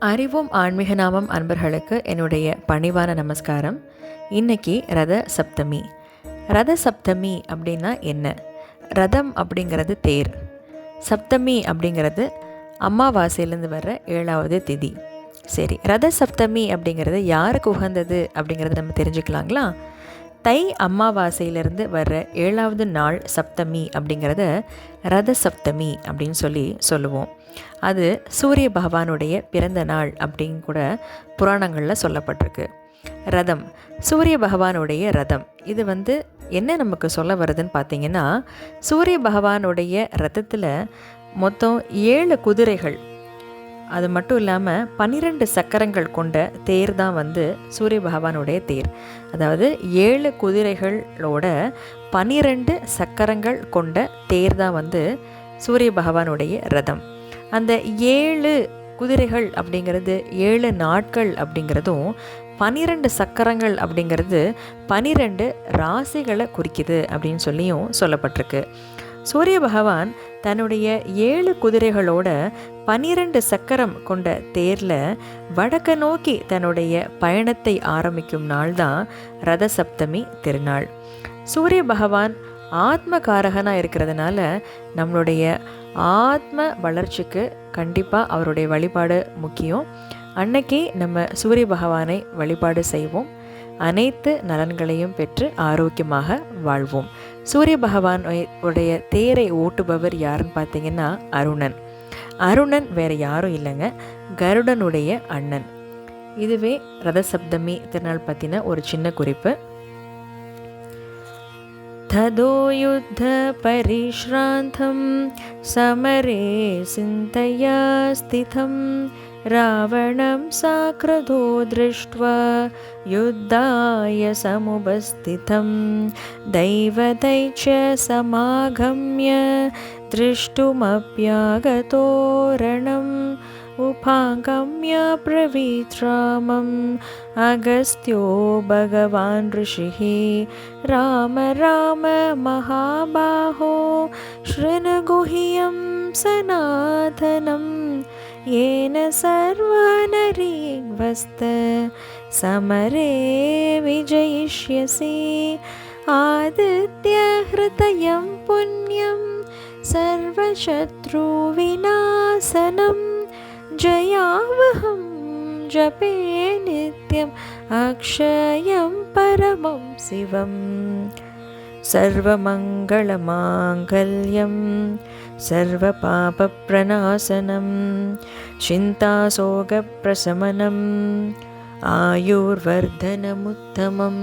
அறிவோம் ஆன்மீக நாமம் அன்பர்களுக்கு என்னுடைய பணிவான நமஸ்காரம். இன்னைக்கு ரத சப்தமி. ரத சப்தமி அப்படின்னா என்ன? ரதம் அப்படிங்கிறது தேர், சப்தமி அப்படிங்கிறது அமாவாசையிலேருந்து வர்ற 7வது திதி. சரி, ரத சப்தமி அப்படிங்கிறது யாருக்கு உகந்தது அப்படிங்கிறத நம்ம தெரிஞ்சுக்கலாங்களா? தை அமாவாசையிலிருந்து வர்ற 7வது நாள் சப்தமி அப்படிங்கிறத ரத சப்தமி அப்படின்னு சொல்லுவோம். அது சூரிய பகவானுடைய பிறந்த நாள் அப்படின்னு கூட புராணங்களில் சொல்லப்பட்டிருக்கு. ரதம் சூரிய பகவானுடைய ரதம். இது என்ன நமக்கு சொல்ல வருதுன்னு பார்த்தீங்கன்னா, சூரிய பகவானுடைய ரதத்தில் மொத்தம் 7 குதிரைகள், அது மட்டும் இல்லாமல் 12 சக்கரங்கள் கொண்ட தேர் தான் சூரிய பகவானுடைய தேர். அதாவது 7 குதிரைகளோட 12 சக்கரங்கள் கொண்ட தேர் தான் சூரிய பகவானுடைய ரதம். அந்த 7 குதிரைகள் அப்படிங்கிறது 7 நாட்கள் அப்படிங்கிறதும் 12 சக்கரங்கள் அப்படிங்கிறது 12 ராசிகளை குறிக்குது அப்படின்னு சொல்லப்பட்டிருக்கு. சூரிய பகவான் தன்னுடைய 7 குதிரைகளோட 12 சக்கரம் கொண்ட தேரில் வடக்க நோக்கி தன்னுடைய பயணத்தை ஆரம்பிக்கும் நாள் தான் ரத சப்தமி திருநாள். சூரிய பகவான் ஆத்மகாரகனாக இருக்கிறதுனால நம்மளுடைய ஆத்ம வளர்ச்சிக்கு கண்டிப்பாக அவருடைய வழிபாடு முக்கியம். அன்னைக்கு நம்ம சூரிய பகவானை வழிபாடு செய்வோம். அனைத்து நலன்களையும் பெற்று ஆரோக்கியமாக வாழ்வோம். சூரிய பகவான் உடைய தேரை ஓட்டுபவர் யாருன்னு பார்த்தீங்கன்னா அருணன். அருணன் வேற யாரும் இல்லைங்க, கருடனுடைய அண்ணன். இதுவே ரத சப்தமி திருநாள் பற்றின ஒரு சின்ன குறிப்பு. ததோ யுத்த பரிஷ்ராந்தம் சமரே சிந்தையா ஸ்திதம் ராவணம் சாக்ரதோ திருஷ்ட்வா யுத்தாய சமுபஸ்திதம் தைவதைச்ச சமாகம்ய திருஷ்டுமப்யாகதோரணம் உபாங்கம்ய பிரவீத்ராமம் அகஸ்த்யோ பகவான் ரிஷிஹி ராம ராம மகாபாஹோ ஸ்ருணுகுஹ்யம் சனாதனம் येन सर्वनरीवस्त समरे विजयिष्यसि आदित्य हृदयं पुण्यं सर्वशत्रुविनाशनं जयावहं जपे नित्यम् अक्षयं परमं शिवम् सर्वमङ्गलमाङ्गल्यं सर्वपापप्रणाशनं चिन्ताशोकप्रशमनम् आयुर्वर्धनमुत्तमम्.